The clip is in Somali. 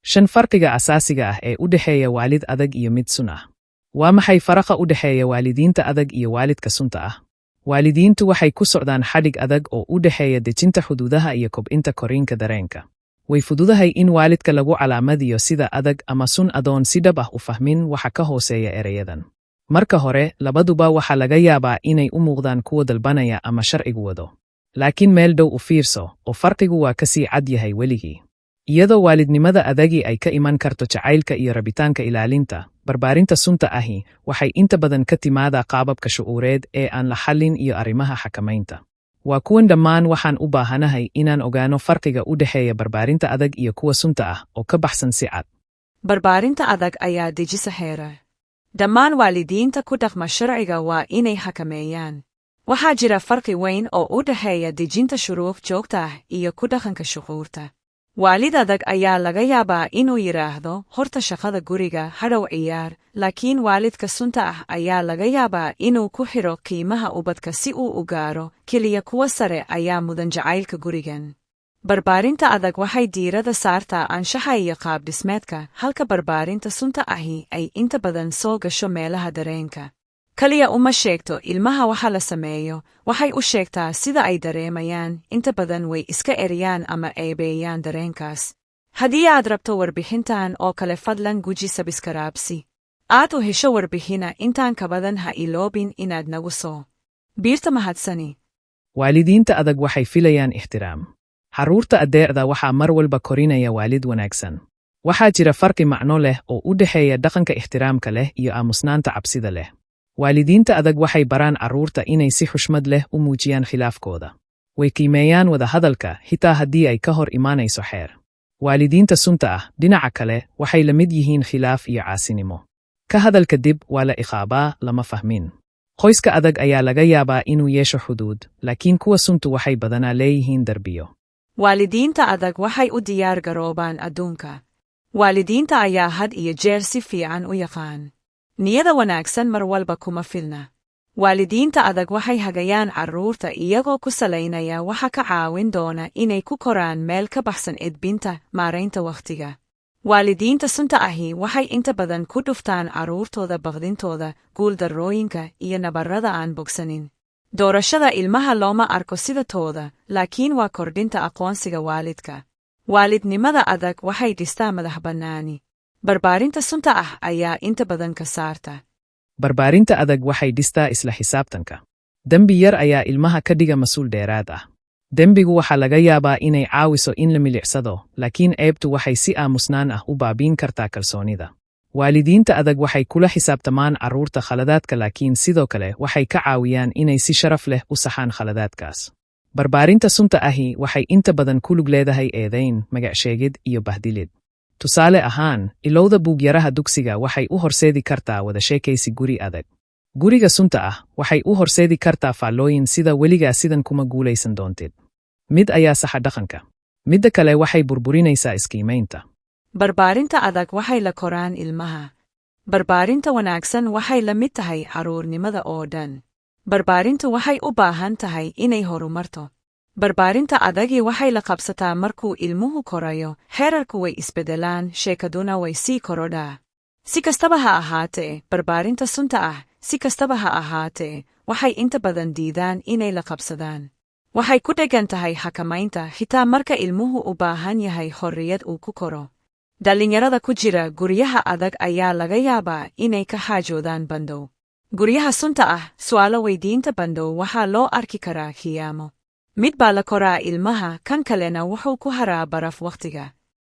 5 farqiga asaasiga ah ee u dhexeeya waalid adag iyo mid sun ah. Waa maxay faraqa u dhexeeya waalidiinta adag iyo waalidka sunta ah? Waalidiintu waxay ku socdaan xadhig adag oo u dhexeeya dejinta xuduudaha iyo kobcinta koriinka dareenka. Way fududahay in waalidka lagu calaamadiyo sida adag ama sun adoon si dhab ah u fahmin waxa ka hooseeya ereyadan. Marka hore, labaduba waxaa laga yaabaa inay u muuqdaan kuwa dalbanaya ama sharcigu wado. Laakiin meel dhow u fiirso, oo farqigu waa kasii cad yahay weligii. Iyadoo waalidnimada adagi ay ka iman karto jacaylka iyo rabitaanka ilaalinta, barbaarinta sunta ahi waxay inta badan ka timaadaa qaababka shucuureed ee aan la xallin iyo arrimaha xakamaynta. Waa kuwan dhammaan waxaan u baahanahay inaan ogaano farqiga u dhexeeya barbaarinta adag iyo kuwa sunta ah oo ka baxsan si cad. Barbaarinta adag ayaa dejisa xeerar. Dhammaan waalidiinta ku dhaqma sharciga waa inay xakameeyaan. Waxaa jira farqi weyn oo u dhexeeya dejinta shuruuc joogta ah iyo ku dhaqanka shucuurta. Waalid adag ayaa laga yaabaa inuu yiraahdo horta shaqada guriga hadhow ciyaar, laakiin waalidka sunta ah ayaa laga yaabaa inuu ku xiro qiimaha ubadka si uu u gaaro, keliya kuwa sare ayaa mudan jacaylka gurigan. Barbaarinta adag waxay diiradda saartaa anshaxa iyo qaab dhismeedka, halka barbaarinta sunta ahi ay inta badan soo gasho meelaha dareenka. Kaliya uma sheegto ilmaha waxa la sameeyo, waxay u sheegtaa sida ay dareemayaan, inta badan way iska eriyaan ama eebeeyaan dareenkaas. Haddii aad rabto warbixintan oo kale fadlan guji sabskaraabsi. Aad u hesho warbixina intaan ka badan ha iloobin inaad nagu soo biirta mahadsani. Waalidiinta adag waxay filayaan ixtiraam. Carruurta adeecda waxaa mar walba korinaya waalid wanaagsan. Waxaa jira farqi macno leh oo u dhexeeya dhaqanka ixtiraamka leh iyo aamusnaanta cabsida leh. Waalidiinta adag waxay baraan carruurta inay si xushmad leh u muujiyaan khilaafkooda. Way qiimeeyaan wada hadalka xitaa haddii ay ka hor imaanayso xeer. Waalidiinta sunta ah, dhinaca kale, waxay la mid yihiin khilaaf iyo caasinimo. Ka hadalka dib waa la iqaabaa, lama fahmin. Qoyska adag ayaa laga yaabaa inuu yeesho xuduud, laakiin kuwa suntu waxay badanaa leeyihiin darbiyo. Waalidiinta adag waxay u diyaar garoobaan adduunka. Waalidiinta ayaa had iyo jeer si fiican u yaqaan. Niyada wanaagsan mar walba kuma filna. Waalidiinta adag waxay hagayaan carruurta iyagoo ku salaynaya waxa ka caawin doona inay ku koraan meel ka baxsan edbinta, maaraynta wakhtiga. Waalidiinta sunta ahi waxay inta badan ku dhuftaan carruurtooda baqdintooda, guuldarrooyinka iyo nabarrada aan bogsanin. Doorashada ilmaha looma arko sida tooda, laakiin waa kordhinta aqoonsiga waalidka. Waalidnimada adag waxay dhistaa madaxbannaani. Barbaarinta sunta ah ayaa inta badan ka saarta. Barbaarinta adag waxay dhistaa isla xisaabtanka. Dembi yar ayaa ilmaha ka dhiga mas'uul dheeraad ah. Dembigu waxaa laga yaabaa inay caawiso in la milicsado, laakiin ceebtu waxay si aamusnaan ah u baabiin kartaa kalsoonida. Waalidiinta adag waxay kula xisaabtamaan carruurta khaladaadka, laakiin sidoo kale waxay ka caawiyaan inay si sharaf leh u saxaan khaladaadkaas. Barbaarinta sunta ahi waxay inta badan ku lug leedahay eedayn, magac sheegid iyo bahdilid. Tusaale ahaan, ilowda buugyaraha dugsiga waxay u horseedi kartaa wada sheekaysi guri adag. Guriga sunta ah waxay u horseedi kartaa faallooyin sida weligaa sidan kuma guulaysan doontid. Mid ayaa saxa dhaqanka. Midda kale waxay burburinaysaa iskiimaynta. Barbaarinta adag waxay la koraan ilmaha. Barbaarinta wanaagsan waxay la mid tahay carruurnimada oo dhan. Barbaarintu waxay u baahan tahay inay horumarto. Barbaarinta adagi waxay la qabsataa markuu ilmuhu korayo, xeerarku way isbedelaan, sheekaduna way sii korodhaa. Si kastaba ha ahaatee, barbaarinta sunta ah, si kastaba ha ahaatee, waxay inta badan diidaan inay la qabsadaan. Waxay ku dhegan tahay xakamaynta xitaa marka ilmuhu u baahan yahay xorriyad uu ku koro. Dhallinyarada ku jira guryaha adag ayaa laga yaabaa inay ka xaajoodaan bandow. Guryaha sunta ah, su'aalo weydiinta bandow waxaa loo arki karaa khiyaamo. Mid baa la koraa ilmaha, kan kalena wuxuu ku haraa baraf wakhtiga.